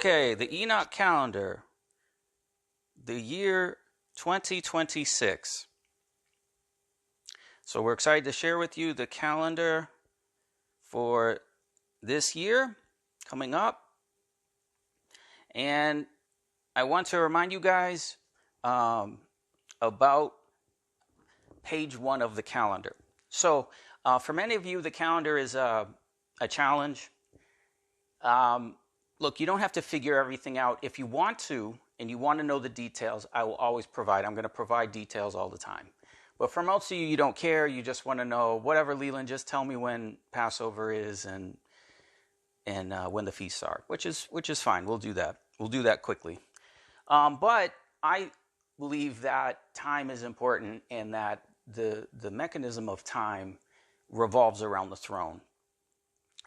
Okay, the Enoch calendar, the year 2026. So we're excited to share with you the calendar for this year coming up. And I want to remind you guys about page 1 of the calendar. So for many of you, the calendar is a challenge. Look, you don't have to figure everything out. If you want to, and you want to know the details, I will always provide. I'm going to provide details all the time. But for most of you, you don't care. You just want to know whatever, Leeland, just tell me when Passover is and when the feasts are, which is fine. We'll do that. We'll do that quickly. But I believe that time is important and that the mechanism of time revolves around the throne.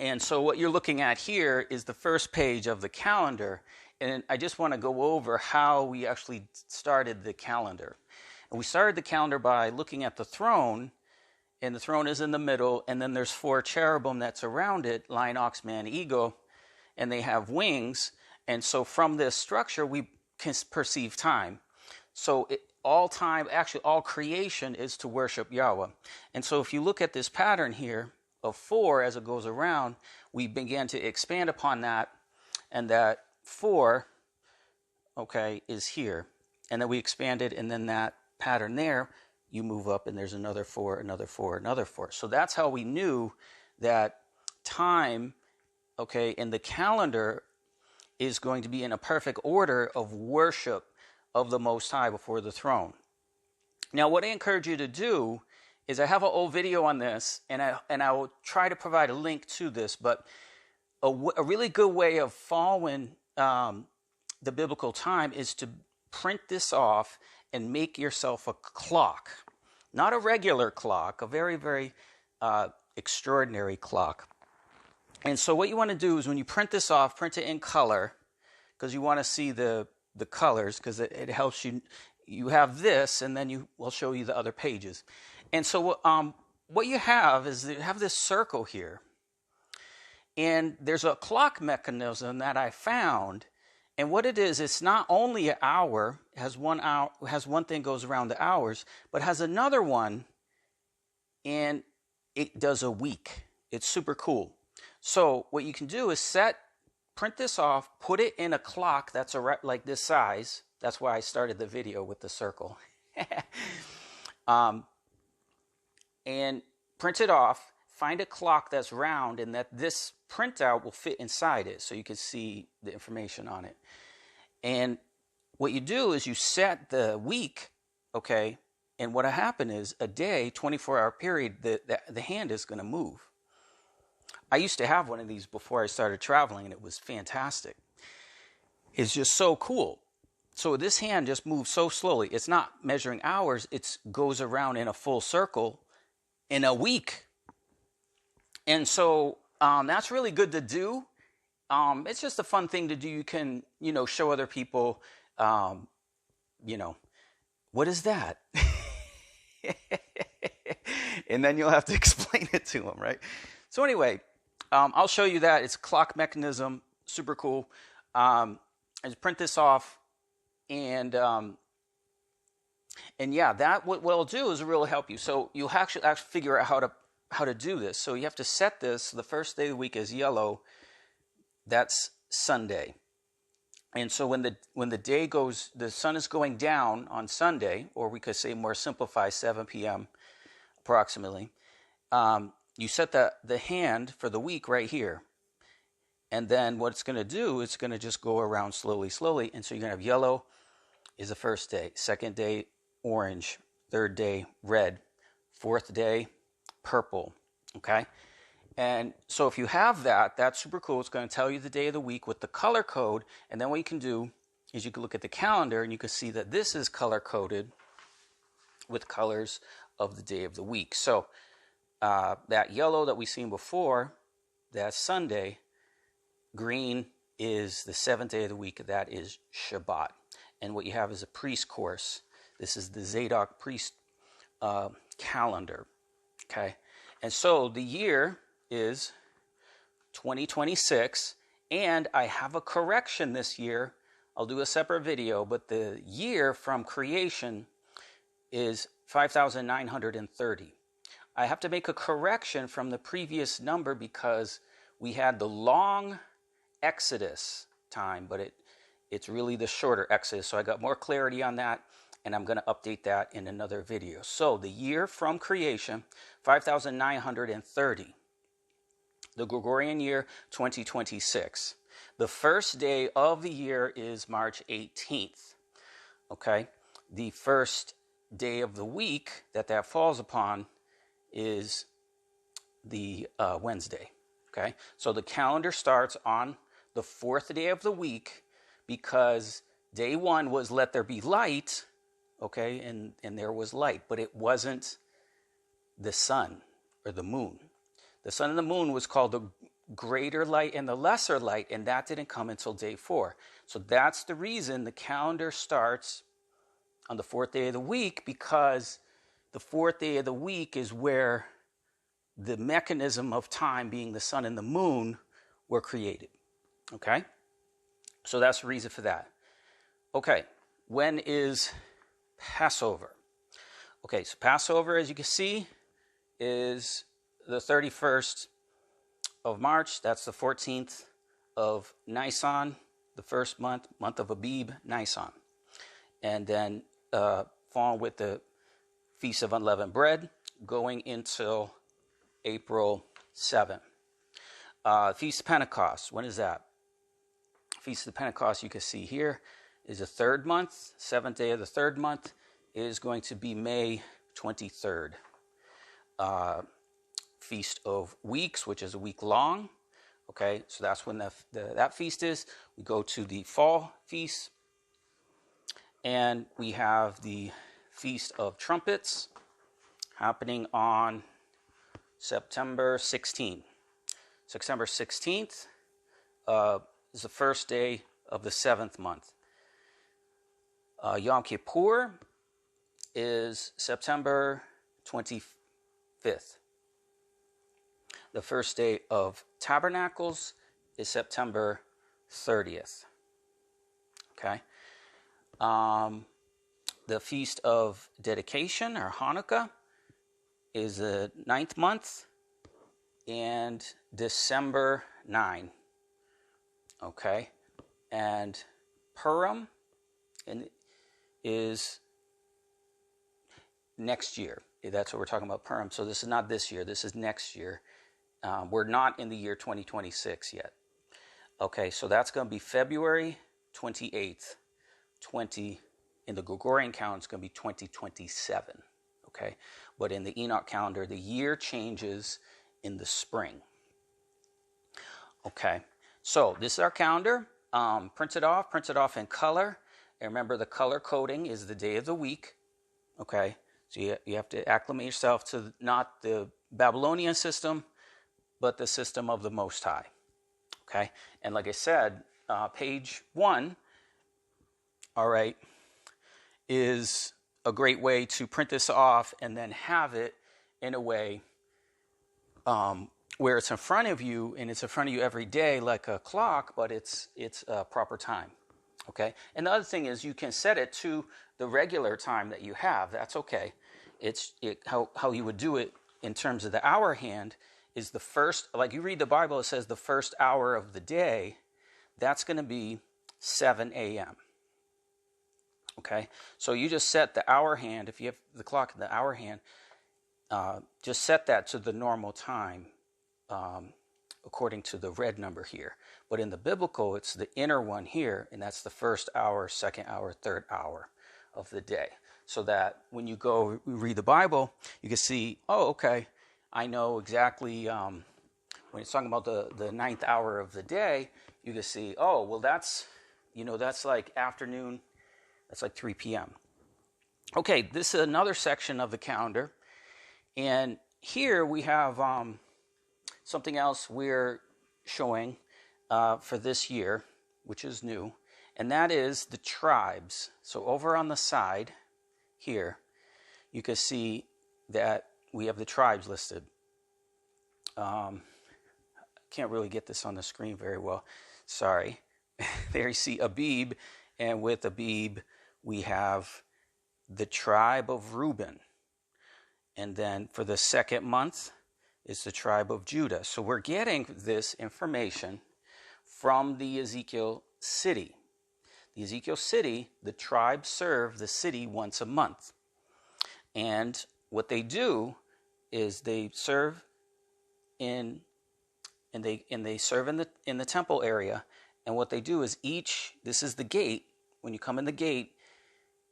And so what you're looking at here is the first page of the calendar. And I just want to go over how we actually started the calendar. And we started the calendar by looking at the throne, and the throne is in the middle, and then there's 4 cherubim that's around it, lion, ox, man, eagle, and they have wings. And so from this structure, we can perceive time. So all time, actually all creation is to worship Yahweh. And so if you look at this pattern here of 4 as it goes around, we began to expand upon that, and that 4, okay, is here. And then we expanded, and then that pattern there, you move up, and there's another 4, another 4, another 4. So that's how we knew that time, okay, in the calendar is going to be in a perfect order of worship of the Most High before the throne. Now, what I encourage you to do is I have an old video on this, and I will try to provide a link to this, but a really good way of following the biblical time is to print this off and make yourself a clock. Not a regular clock, a very, very extraordinary clock. And so what you want to do is when you print this off, print it in color, because you want to see the colors, because it helps you. You have this, and then we'll show you the other pages. And so what you have is you have this circle here. And there's a clock mechanism that I found. And what it is, it's not only an hour, has one thing goes around the hours, but has another one, and it does a week. It's super cool. So what you can do is print this off, put it in a clock that's like this size. That's why I started the video with the circle. And print it off, find a clock that's round, and that this printout will fit inside it so you can see the information on it. And what you do is you set the week, okay, and what will happen is a day, 24-hour period, the hand is going to move. I used to have one of these before I started traveling, and it was fantastic. It's just so cool. So this hand just moves so slowly. It's not measuring hours. It goes around in a full circle in a week. And so that's really good to do. It's just a fun thing to do. You can, show other people, what is that? And then you'll have to explain it to them, right? So anyway, I'll show you that. It's a clock mechanism, super cool. I just print this off, and yeah, that what it'll do is really help you. So you'll actually figure out how to do this. So you have to set this. The first day of the week is yellow. That's Sunday. And so when the day goes, the sun is going down on Sunday, or we could say more simplified, 7 p.m. approximately. You set the hand for the week right here. And then what it's going to do, it's going to just go around slowly. And so you're going to have yellow is the first day. Second day, orange. Third day, red. Fourth day, purple. Okay? And so if you have that, that's super cool. It's going to tell you the day of the week with the color code. And then what you can do is you can look at the calendar and you can see that this is color coded with colors of the day of the week. So that yellow that we've seen before, that's Sunday. Green is the 7th day of the week. That is Shabbat. And what you have is a priest course. This is the Zadok priest calendar. Okay. And so the year is 2026. And I have a correction this year. I'll do a separate video, but the year from creation is 5,930. I have to make a correction from the previous number because we had the long Exodus time, but it's really the shorter Exodus. So I got more clarity on that, and I'm going to update that in another video. So the year from creation, 5,930. The Gregorian year, 2026. The first day of the year is March 18th. Okay? The first day of the week that falls upon is the Wednesday. Okay? So the calendar starts on the fourth day of the week because day one was let there be light. Okay? And there was light, but it wasn't the sun or the moon. The sun and the moon was called the greater light and the lesser light, and that didn't come until day 4. So that's the reason the calendar starts on the fourth day of the week, because the fourth day of the week is where the mechanism of time, being the sun and the moon, were created. Okay? So that's the reason for that. Okay, when is Passover? Okay, so Passover, as you can see, is the 31st of March. That's the 14th of Nisan, the first month of Abib, Nisan. And then following with the Feast of Unleavened Bread, going until April 7. Feast of Pentecost, when is that? Feast of Pentecost, you can see here, is the third month. Seventh day of the third month is going to be May 23rd. Feast of Weeks, which is a week long. Okay, so that's when that feast is. We go to the fall feast, and we have the Feast of Trumpets happening on September 16th. September 16th is the first day of the 7th month. Yom Kippur is September 25th. The first day of Tabernacles is September 30th. Okay. The Feast of Dedication, or Hanukkah, is the 9th month, and December 9. Okay. And Purim is next year. That's what we're talking about, Purim. So this is not this year. This is next year. We're not in the year 2026 yet. Okay, so that's going to be February 28th, in the Gregorian calendar, it's going to be 2027. Okay, but in the Enoch calendar, the year changes in the spring. Okay, so this is our calendar. Print it off in color. And remember, the color coding is the day of the week. Okay, so you have to acclimate yourself to not the Babylonian system, but the system of the Most High. Okay, and like I said, page 1, all right, is a great way to print this off and then have it in a way where it's in front of you, and it's in front of you every day like a clock, but it's proper time. Okay, and the other thing is you can set it to the regular time that you have. That's okay. How you would do it in terms of the hour hand is the first, like you read the Bible, it says the first hour of the day. That's going to be 7 a.m. Okay, so you just set the hour hand. If you have the clock in the hour hand, just set that to the normal time according to the red number here. But in the biblical, it's the inner one here, and that's the first hour, second hour, third hour of the day. So that when you go read the Bible, you can see, oh, okay, I know exactly when it's talking about the ninth hour of the day, you can see, oh, well, that's like afternoon, that's like 3 p.m. Okay, this is another section of the calendar. And here we have something else we're showing for this year, which is new, and that is the tribes. So over on the side here, you can see that we have the tribes listed. Can't really get this on the screen very well. It sorry, there you see Abib, and with Abib we have the tribe of Reuben. And then for the second month is the tribe of Judah. So we're getting this information from the Ezekiel city. The Ezekiel city, the tribes serve the city once a month. And what they do is they serve in they serve in the temple area. And what they do is this is the gate, when you come in the gate,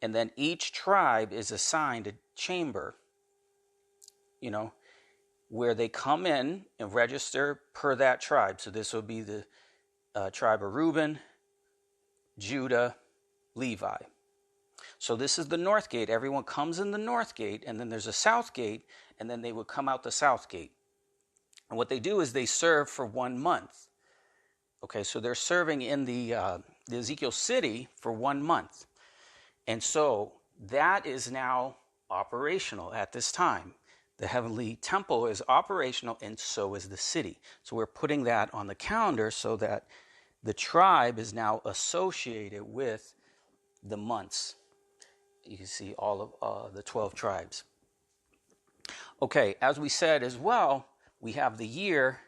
and then each tribe is assigned a chamber, where they come in and register per that tribe. So this would be the tribe of Reuben, Judah, Levi. So this is the north gate. Everyone comes in the north gate, and then there's a south gate, and then they would come out the south gate. And what they do is they serve for 1 month. Okay, so they're serving in the Ezekiel city for 1 month. And so that is now operational at this time. The heavenly temple is operational, and so is the city. So we're putting that on the calendar so that the tribe is now associated with the months. You can see all of the 12 tribes. Okay, as we said as well, we have the year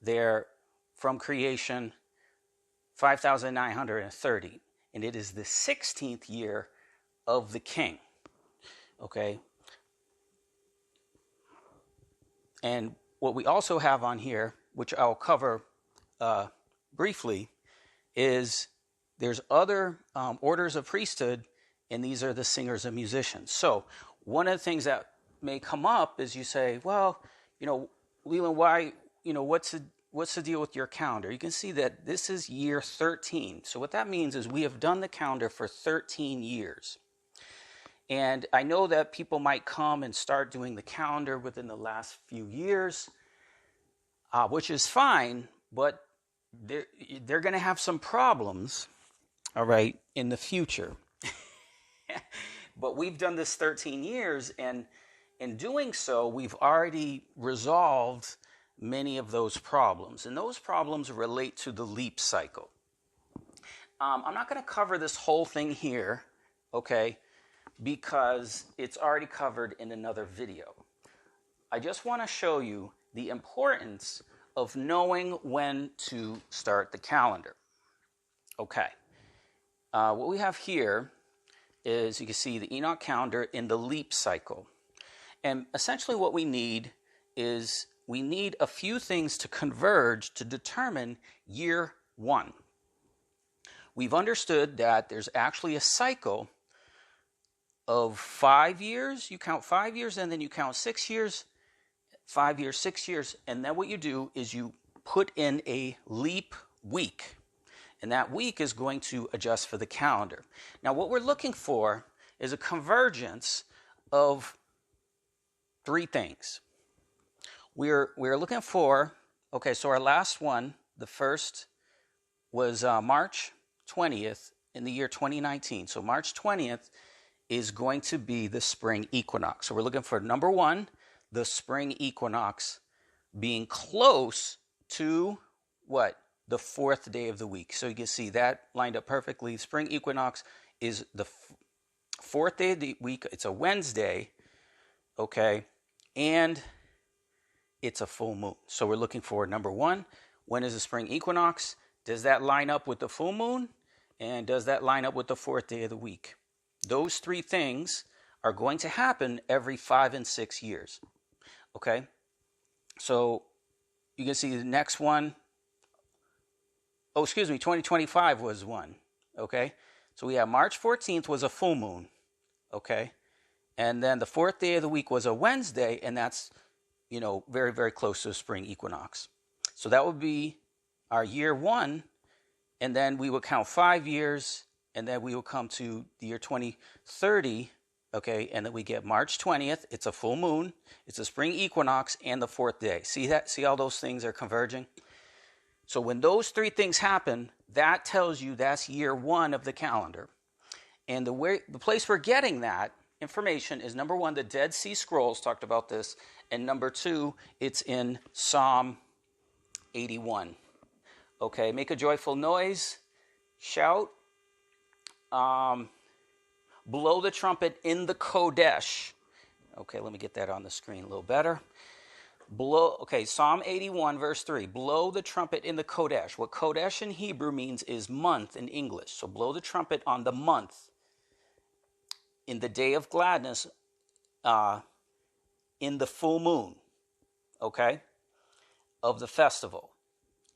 there from creation, 5,930. And it is the 16th year of the king. Okay. And what we also have on here, which I'll cover briefly, is there's other orders of priesthood, and these are the singers and musicians. So one of the things that may come up is you say, well, Leeland, why, what's the deal with your calendar? You can see that this is year 13. So what that means is we have done the calendar for 13 years. And I know that people might come and start doing the calendar within the last few years, which is fine, but they're going to have some problems, all right, in the future. But we've done this 13 years, and in doing so, we've already resolved many of those problems. And those problems relate to the leap cycle. I'm not going to cover this whole thing here, okay, because it's already covered in another video. I just want to show you the importance of knowing when to start the calendar. Okay. What we have here is, you can see the Enoch calendar in the leap cycle. And essentially what we need is we need a few things to converge to determine year 1. We've understood that there's actually a cycle of 5 years. You count 5 years, and then you count 6 years, 5 years, 6 years, and then what you do is you put in a leap week, and that week is going to adjust for the calendar. Now what we're looking for is a convergence of 3 things. We're looking for, okay, so our last one, the first, was March 20th in the year 2019. So March 20th is going to be the spring equinox. So we're looking for, number 1, the spring equinox being close to what? The 4th day of the week. So you can see that lined up perfectly. Spring equinox is the 4th day of the week. It's a Wednesday, okay, and it's a full moon. So we're looking for, number 1, when is the spring equinox? Does that line up with the full moon? And does that line up with the 4th day of the week? Those 3 things are going to happen every 5 and 6 years. Okay? So you can see the next one. Oh, excuse me, 2025 was one. Okay? So we have March 14th was a full moon. Okay? And then the 4th day of the week was a Wednesday, and that's, very, very close to the spring equinox. So that would be our year 1, and then we would count 5 years, and then we will come to the year 2030, okay, and then we get March 20th. It's a full moon. It's a spring equinox and the 4th day. See that? See how those things are converging? So when those 3 things happen, that tells you that's year 1 of the calendar. And the place we're getting that information is, number 1, the Dead Sea Scrolls talked about this, and number 2, it's in Psalm 81. Okay, make a joyful noise, shout, blow the trumpet in the Kodesh. Okay, let me get that on the screen a little better. Okay, Psalm 81, verse 3. Blow the trumpet in the Kodesh. What Kodesh in Hebrew means is month in English. So blow the trumpet on the month, in the day of gladness, in the full moon, okay, of the festival,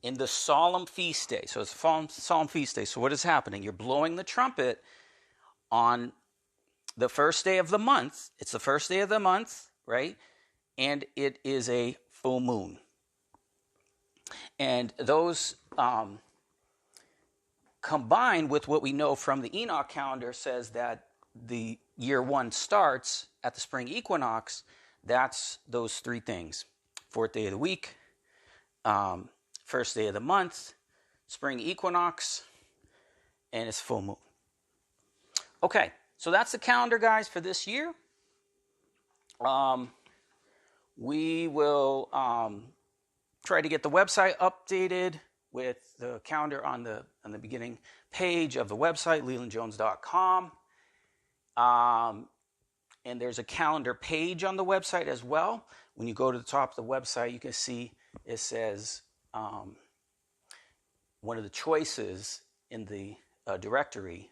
in the solemn feast day. So it's a solemn feast day. So what is happening? You're blowing the trumpet on the first day of the month. It's the first day of the month, right? And it is a full moon. And those combined with what we know from the Enoch calendar says that the year one starts at the spring equinox. That's those three things: fourth day of the week, first day of the month, spring equinox, and it's full moon. Okay, so that's the calendar, guys, for this year. We will try to get the website updated with the calendar on the beginning page of the website, leelandjones.com. And there's a calendar page on the website as well. When you go to the top of the website, you can see it says one of the choices in the directory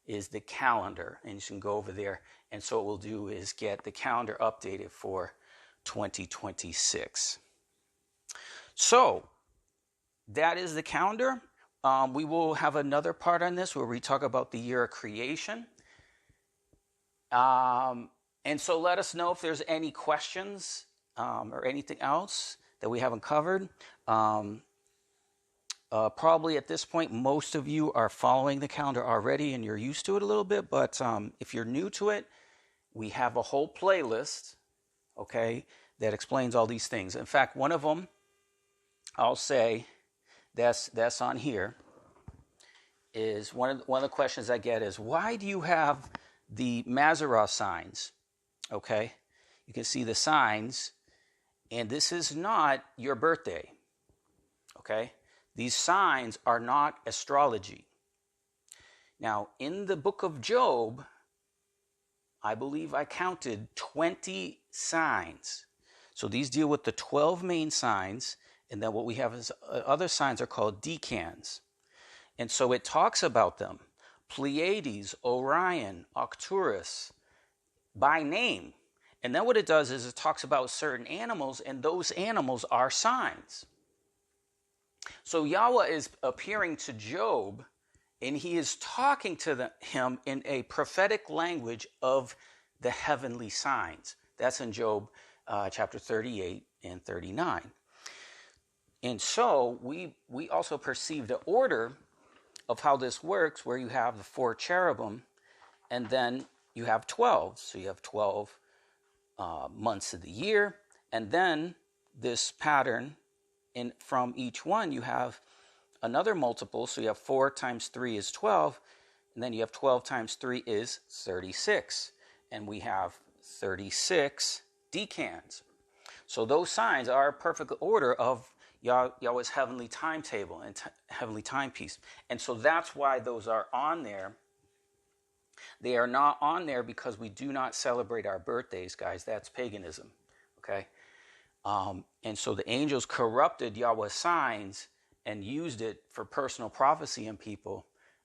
is the calendar, and you can go over there. And so what we'll do is get the calendar updated for 2026. So that is the calendar. We will have another part on this where we talk about the year of creation. And so let us know if there's any questions or anything else that we haven't covered. Probably at this point, most of you are following the calendar already and you're used to it a little bit. But if you're new to it, we have a whole playlist, okay, that explains all these things. In fact, one of them, I'll say, that's on here, is one of the questions I get is, why do you have the Mazarah signs? Okay, you can see the signs, and this is not your birthday. Okay, these signs are not astrology. Now, in the book of Job, I believe I counted 20 signs. So these deal with the 12 main signs, and then what we have is other signs are called decans. And so it talks about them: Pleiades, Orion, Arcturus, by name. And then what it does is it talks about certain animals, and those animals are signs. So Yahweh is appearing to Job, and he is talking to him in a prophetic language of the heavenly signs. That's in Job chapter 38 and 39. And so we also perceive the order of how this works, where you have the 4 cherubim, and then you have 12. So you have 12 months of the year, and then this pattern, and from each one you have another multiple. So you have 4 times 3 is 12, and then you have 12 times 3 is 36, and we have 36 decans. So those signs are a perfect order of Yahweh's heavenly timetable and heavenly timepiece. And so that's why those are on there. They are not on there because we do not celebrate our birthdays, guys. That's paganism, okay? And so the angels corrupted Yahweh's signs and used it for personal prophecy in people,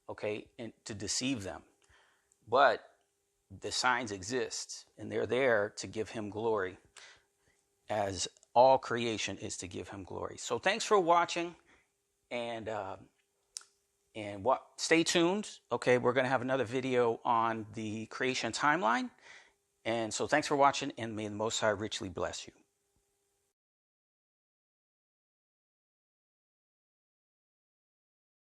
okay, and to deceive them. But the signs exist, and they're there to give him glory, as all creation is to give him glory. So thanks for watching, and stay tuned. Okay, we're going to have another video on the creation timeline. And so thanks for watching, and may the Most High richly bless you.